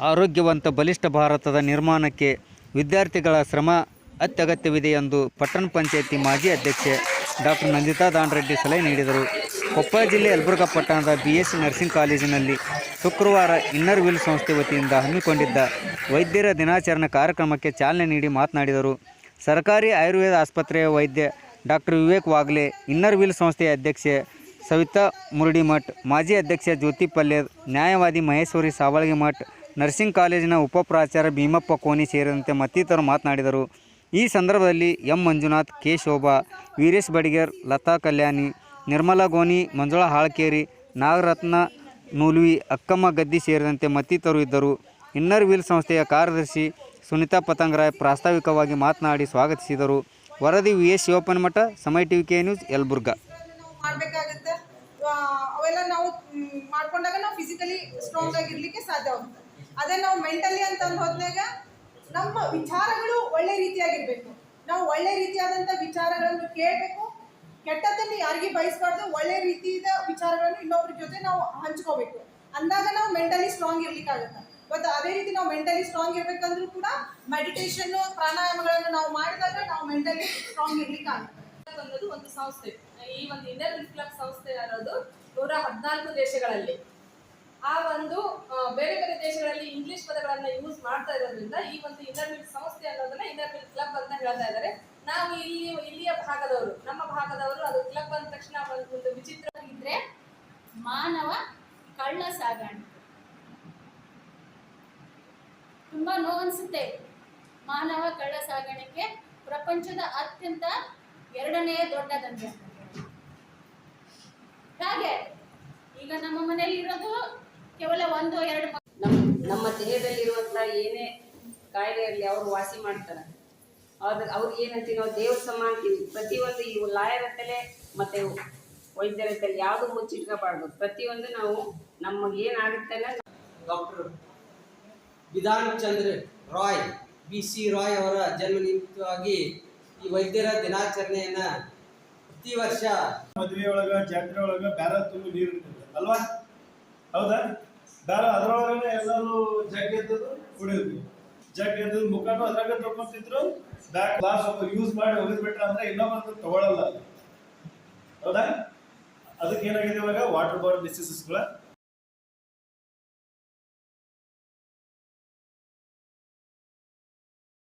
ಆರೋಗ್ಯವಂತ ಬಲಿಷ್ಠ ಭಾರತದ ನಿರ್ಮಾಣಕ್ಕೆ ವಿದ್ಯಾರ್ಥಿಗಳ ಶ್ರಮ ಅತ್ಯಗತ್ಯವಿದೆ ಎಂದು ಪಟ್ಟಣ ಪಂಚಾಯಿತಿ ಮಾಜಿ ಅಧ್ಯಕ್ಷೆ ಡಾಕ್ಟರ್ ನಂದಿತಾ ದಾಂಡ್ರೆಡ್ಡಿ ಸಲಹೆ ನೀಡಿದರು. ಕೊಪ್ಪಳ ಜಿಲ್ಲೆ ಯಲಬುರ್ಗಾ ಪಟ್ಟಣದ BSc ನರ್ಸಿಂಗ್ ಕಾಲೇಜಿನಲ್ಲಿ ಶುಕ್ರವಾರ ಇನ್ನರ್ ವೀಲ್ ಸಂಸ್ಥೆ ವತಿಯಿಂದ ಹಮ್ಮಿಕೊಂಡಿದ್ದ ವೈದ್ಯರ ದಿನಾಚರಣೆ ಕಾರ್ಯಕ್ರಮಕ್ಕೆ ಚಾಲನೆ ನೀಡಿ ಮಾತನಾಡಿದರು. ಸರ್ಕಾರಿ ಆಯುರ್ವೇದ ಆಸ್ಪತ್ರೆಯ ವೈದ್ಯ doctor Vivek Wagle, inner wheel ಸಂಸ್ಥೆಯ ಅಧ್ಯಕ್ಷೆ ಸವಿತಾ ಮುರಡಿಮಠ್, ಮಾಜಿ ಅಧ್ಯಕ್ಷೆ ಜ್ಯೋತಿ ಪಲ್ಲೇದ್, ನ್ಯಾಯವಾದಿ ಮಹೇಶ್ವರಿ ಸಾವಳಗಿಮಠ್, ನರ್ಸಿಂಗ್ ಕಾಲೇಜಿನ ಉಪಪ್ರಾಚಾರ್ಯ ಭೀಮಪ್ಪ ಕೋನಿ ಸೇರಿದಂತೆ ಮತ್ತಿತರರು ಮಾತನಾಡಿದರು. ಈ ಸಂದರ್ಭದಲ್ಲಿ ಎಂ ಮಂಜುನಾಥ್, ಕೆ ಶೋಭಾ, ವೀರೇಶ್ ಬಡಿಗೇರ್, ಲತಾ ಕಲ್ಯಾಣಿ, ನಿರ್ಮಲಾ ಗೋನಿ, ಮಂಜುಳಾ ಹಾಳ್ಕೇರಿ, ನಾಗರತ್ನ ನೂಲ್ವಿ, ಅಕ್ಕಮ್ಮ ಗದ್ದಿ ಸೇರಿದಂತೆ ಮತ್ತಿತರರು ಇದ್ದರು. ಇನ್ನರ್ ವೀಲ್ ಸಂಸ್ಥೆಯ ಕಾರ್ಯದರ್ಶಿ ಸುನಿತಾ ಪತಂಗರಾಯ್ ಪ್ರಾಸ್ತಾವಿಕವಾಗಿ ಮಾತನಾಡಿ ಸ್ವಾಗತಿಸಿದರು. ವರದಿ VS ಶಿವಪ್ಪನಮಠ, ಸಮಯ TV K ನ್ಯೂಸ್, ಯಲಬುರ್ಗಾ. ಮಾಡಬೇಕಾಗುತ್ತೆ. ಅವೆಲ್ಲ ನಾವು ಮಾಡ್ಕೊಂಡಾಗ ನಾವು ಫಿಸಿಕಲಿ ಸ್ಟ್ರಾಂಗ್ ಆಗಿರ್ಲಿಕ್ಕೆ ಸಾಧ್ಯ ಆಗುತ್ತೆ. ಅದೇ ನಾವು ಮೆಂಟಲಿ ಅಂತ ಹೋದ್ನಾಗ ನಮ್ಮ ವಿಚಾರಗಳು ಒಳ್ಳೆ ರೀತಿಯಾಗಿರ್ಬೇಕು. ನಾವು ಒಳ್ಳೆ ರೀತಿಯಾದಂಥ ವಿಚಾರಗಳನ್ನು ಕೇಳಬೇಕು. ಕೆಟ್ಟದ್ದನ್ನು ಯಾರಿಗೆ ಬಯಸ್ಬಾರ್ದು. ಒಳ್ಳೆ ರೀತಿಯ ವಿಚಾರಗಳನ್ನು ಇನ್ನೊಬ್ಬರ ಜೊತೆ ನಾವು ಹಂಚ್ಕೋಬೇಕು. ಅಂದಾಗ ನಾವು ಮೆಂಟಲಿ ಸ್ಟ್ರಾಂಗ್ ಇರ್ಲಿಕ್ಕಾಗುತ್ತೆ. ಮತ್ತು ಅದೇ ರೀತಿ ನಾವು ಮೆಂಟಲಿ ಸ್ಟ್ರಾಂಗ್ ಇರಬೇಕಂದ್ರೂ ಕೂಡ ಮೆಡಿಟೇಷನ್ನು, ಪ್ರಾಣಾಯಾಮಗಳನ್ನು ನಾವು ಮಾಡಿದಾಗ ನಾವು ಮೆಂಟಲಿ ಸ್ಟ್ರಾಂಗ್ ಇರ್ಲಿಕ್ಕಾಗುತ್ತೆ. ಅನ್ನೋದು ಒಂದು ಸಂಸ್ಥೆ. ಈ ಒಂದು ಇನ್ನರ್ ವೀಲ್ ಕ್ಲಬ್ ಸಂಸ್ಥೆ ಅನ್ನೋದು 114 ದೇಶಗಳಲ್ಲಿ, ಆ ಒಂದು ಬೇರೆ ಬೇರೆ ದೇಶಗಳಲ್ಲಿ ಇಂಗ್ಲಿಷ್ ಪದಗಳನ್ನ ಯೂಸ್ ಮಾಡ್ತಾ ಇರೋದ್ರಿಂದ ಈ ಒಂದು ಇನ್ನರ್ ವೀಲ್ ಸಂಸ್ಥೆ ಅನ್ನೋದನ್ನ ಇನ್ನರ್ ವೀಲ್ ಕ್ಲಬ್ ಅಂತ ಹೇಳ್ತಾ ಇದ್ದಾರೆ. ನಾವು ಇಲ್ಲಿಯ ಭಾಗದವರು, ನಮ್ಮ ಭಾಗದವರು ಅದು ಕ್ಲಬ್ ಅಂದ ತಕ್ಷಣ ಒಂದು ವಿಚಿತ್ರ ಇದ್ರೆ ಮಾನವ ಕಳ್ಳ ಸಾಗಾಣಿಕೆ ತುಂಬಾ ನೋವು ಅನಿಸುತ್ತೆ. ಮಾನವ ಕಳ್ಳ ಸಾಗಾಣಿಕೆ ಪ್ರಪಂಚದ ಅತ್ಯಂತ 2ನೇ ದೊಡ್ಡ ದಂಧೆ. ಹಾಗೆ ಈಗ ನಮ್ಮ ಮನೆಯಲ್ಲಿ ಇರೋದು ಕೇವಲ 1-2 ನಮ್ಮ ದೇಹದಲ್ಲಿರುವಂಥ ಏನೇ ಕಾಯಿಲೆ ಇರಲಿ ಅವರು ವಾಸಿ ಮಾಡ್ತಾರೆ. ಅವ್ರಿಗೆ ಏನಂತೀವಿ ನಾವು ದೇವ್ರ ಸಮ ಅಂತೀವಿ. ಪ್ರತಿಯೊಂದು ಇವು ಲಾಯರ್ ಅಂತಲೇ ಮತ್ತು ವೈದ್ಯರ ಅಂತಲೇ ಯಾವುದು ಮುಚ್ಚಿಟ್ಕೋಬಾರ್ದು. ಪ್ರತಿಯೊಂದು ನಾವು ನಮಗೇನಾಗುತ್ತೆ ಡಾಕ್ಟರ್ ಬಿಧಾನ್ ಚಂದ್ರ ರಾಯ್ BC ರಾಯ್ ಅವರ ಜನ್ಮ ನಿಮಿತ್ತವಾಗಿ ಈ ವೈದ್ಯರ ದಿನಾಚರಣೆಯನ್ನ ಪ್ರತಿ ವರ್ಷ ಮದುವೆ ಒಳಗ ಜಾತ್ರೆ ಒಳಗ ಬ್ಯಾರಲ್ ತುಂಬಿ ನೀರು ಇರ್ತದೆ ಅಲ್ವಾ? ಹೌದಾ? ಬ್ಯಾರಲ್ ಅದ್ರೊಳಗನೆ ಎಲ್ಲರೂ ಜಗ್ ಎದ್ದದು ಕುಡಿಯೋದು. ಜಗ್ ಎದ್ದದು ಮುಖನೂ ಅದ್ರಾಗ ತಗೊಂತಿದ್ರು. ಬ್ಯಾಕ್ ಗ್ಲಾಸ್ ಯೂಸ್ ಮಾಡಿ ಹೋಗಿದ್ಬಿಟ್ರೆ ಅಂದ್ರೆ ಇನ್ನೊಬ್ಬರು ತಗೊಳ್ಳಲ್ಲ. ಹೌದಾ? ಅದಕ್ಕೆ ಏನಾಗಿದೆ ಇವಾಗ ವಾಟರ್ ಬಾರ್ನ್ ಡಿಸೀಸಸ್ಗಳ